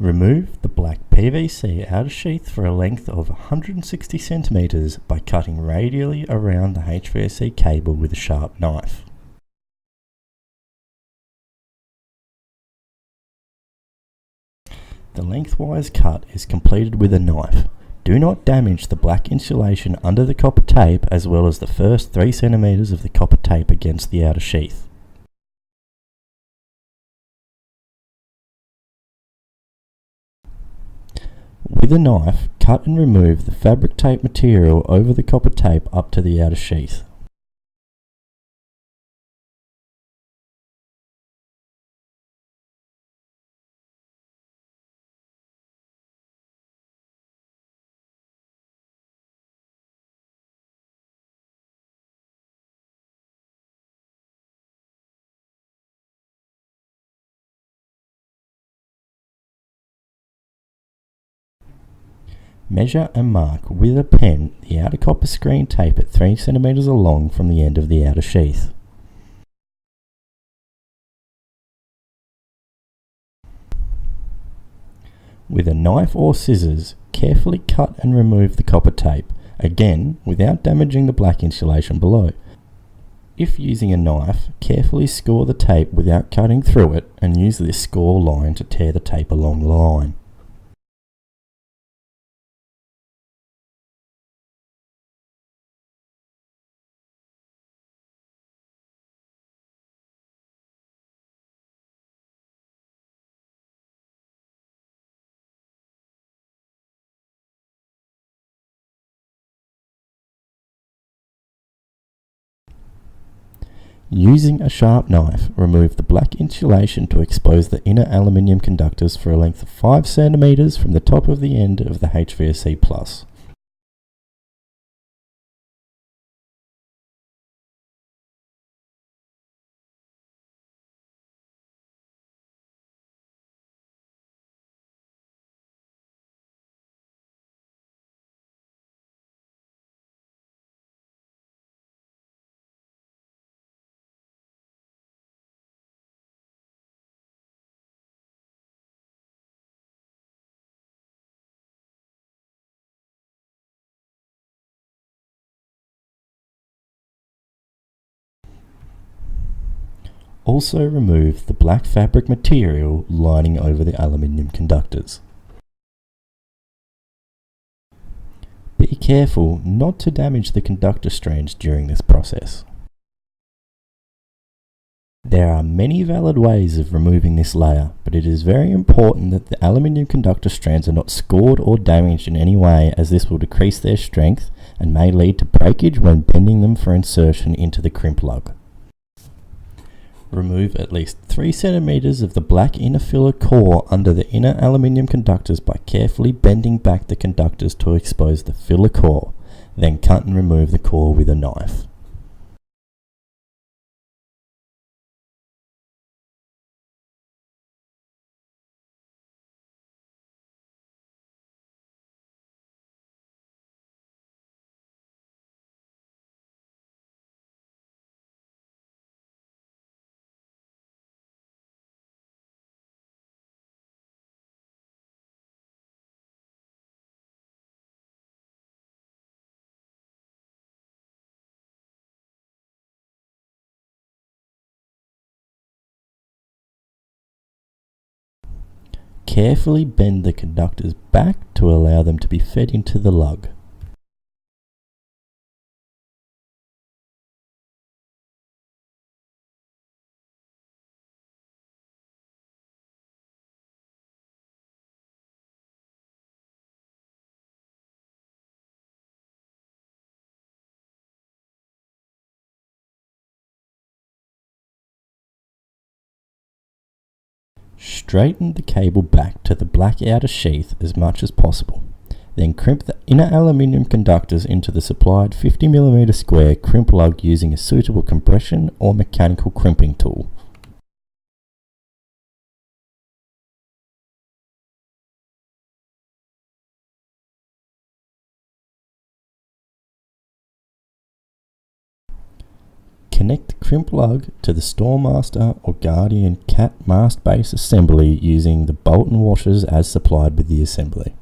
Remove the black PVC outer sheath for a length of 160 centimeters by cutting radially around the HVSC cable with a sharp knife. The lengthwise cut is completed with a knife. Do not damage the black insulation under the copper tape as well as the first 3 centimeters of the copper tape against the outer sheath. With a knife, cut and remove the fabric tape material over the copper tape up to the outer sheath. Measure and mark with a pen the outer copper screen tape at 3 centimeters along from the end of the outer sheath. With a knife or scissors, carefully cut and remove the copper tape, again without damaging the black insulation below. If using a knife, carefully score the tape without cutting through it and use this score line to tear the tape along the line. Using a sharp knife, remove the black insulation to expose the inner aluminium conductors for a length of 5 centimeters from the top of the end of the HVSC Plus. Also remove the black fabric material lining over the aluminium conductors. Be careful not to damage the conductor strands during this process. There are many valid ways of removing this layer, but it is very important that the aluminium conductor strands are not scored or damaged in any way, as this will decrease their strength and may lead to breakage when bending them for insertion into the crimp lug. Remove at least 3 centimeters of the black inner filler core under the inner aluminium conductors by carefully bending back the conductors to expose the filler core. Then cut and remove the core with a knife. Carefully bend the conductors back to allow them to be fed into the lug. Straighten the cable back to the black outer sheath as much as possible. Then crimp the inner aluminium conductors into the supplied 50mm square crimp lug using a suitable compression or mechanical crimping tool. connect the crimp lug to the Storemaster or Guardian Cat mast base assembly using the bolt and washers as supplied with the assembly.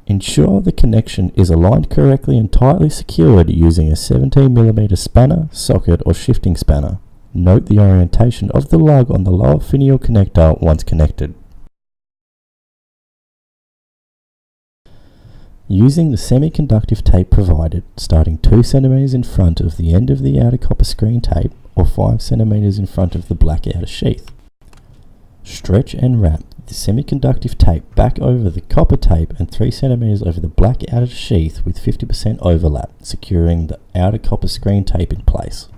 Ensure the connection is aligned correctly and tightly secured using a 17mm spanner, socket or shifting spanner. Note the orientation of the lug on the lower finial connector once connected. Using the semiconductive tape provided, starting 2 cm in front of the end of the outer copper screen tape or 5 cm in front of the black outer sheath. Stretch and wrap the semiconductive tape back over the copper tape and 3 cm over the black outer sheath with 50% overlap, securing the outer copper screen tape in place.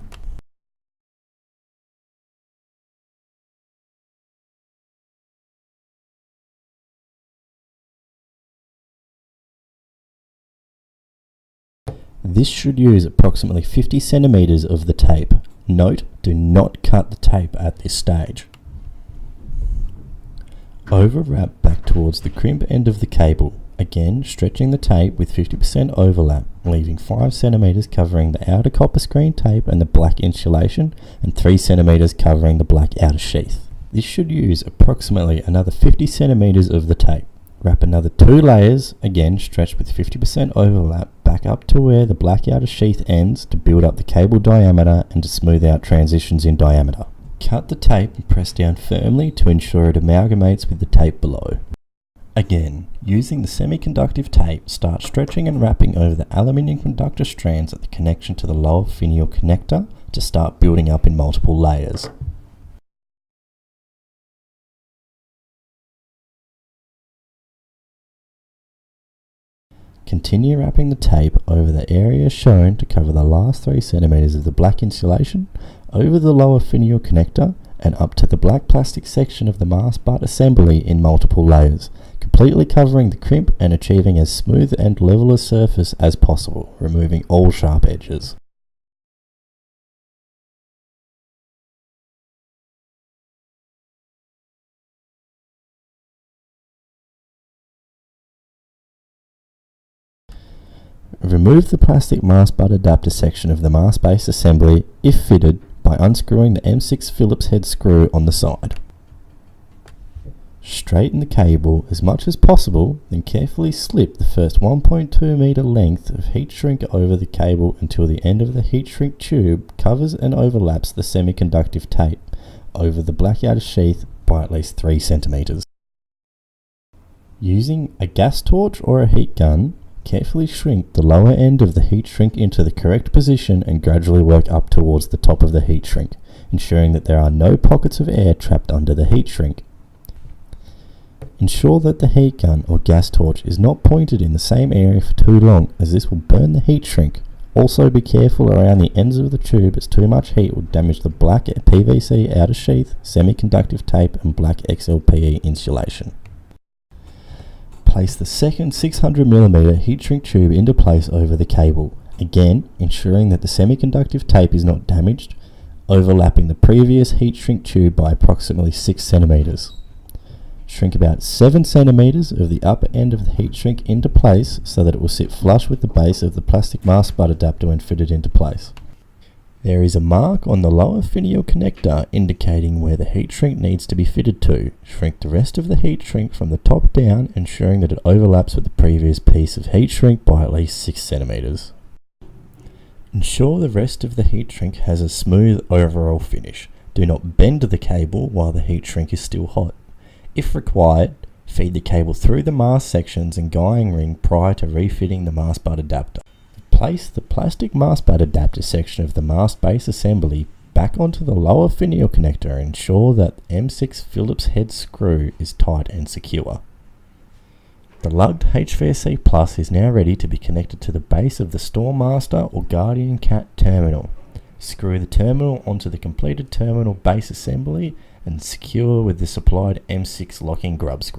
This should use approximately 50 cm of the tape. Note, do not cut the tape at this stage. Overwrap back towards the crimp end of the cable, again stretching the tape with 50% overlap, leaving 5 cm covering the outer copper screen tape and the black insulation and 3 cm covering the black outer sheath. This should use approximately another 50 cm of the tape. Wrap another 2 layers, again stretched with 50% overlap, back up to where the black outer sheath ends to build up the cable diameter and to smooth out transitions in diameter. Cut the tape and press down firmly to ensure it amalgamates with the tape below. Again, using the semiconductive tape, start stretching and wrapping over the aluminium conductor strands at the connection to the lower finial connector to start building up in multiple layers. Continue wrapping the tape over the area shown to cover the last 3 cm of the black insulation, over the lower finial connector, and up to the black plastic section of the mast butt assembly in multiple layers, completely covering the crimp and achieving as smooth and level a surface as possible, removing all sharp edges. Remove the plastic mast butt adapter section of the mast base assembly, if fitted, by unscrewing the M6 Phillips head screw on the side. Straighten the cable as much as possible, then carefully slip the first 1.2 meter length of heat shrink over the cable until the end of the heat shrink tube covers and overlaps the semiconductive tape over the black outer sheath by at least 3 cm. Using a gas torch or a heat gun, carefully shrink the lower end of the heat shrink into the correct position and gradually work up towards the top of the heat shrink, ensuring that there are no pockets of air trapped under the heat shrink. Ensure that the heat gun or gas torch is not pointed in the same area for too long, as this will burn the heat shrink. Also be careful around the ends of the tube, as too much heat will damage the black PVC outer sheath, semiconductive tape and black XLPE insulation. Place the second 600mm heat shrink tube into place over the cable, again ensuring that the semiconductive tape is not damaged, overlapping the previous heat shrink tube by approximately 6 cm. Shrink about 7 cm of the upper end of the heat shrink into place so that it will sit flush with the base of the plastic mast butt adapter when fitted into place. There is a mark on the lower finial connector indicating where the heat shrink needs to be fitted to. Shrink the rest of the heat shrink from the top down, ensuring that it overlaps with the previous piece of heat shrink by at least 6 cm. Ensure the rest of the heat shrink has a smooth overall finish. Do not bend the cable while the heat shrink is still hot. If required, feed the cable through the mast sections and guying ring prior to refitting the mast butt adapter. Place the plastic mast butt adapter section of the mast base assembly back onto the lower finial connector and ensure that M6 Phillips head screw is tight and secure. The lugged HVSC Plus is now ready to be connected to the base of the Storemaster or Guardian Cat terminal. Screw the terminal onto the completed terminal base assembly and secure with the supplied M6 locking grub screw.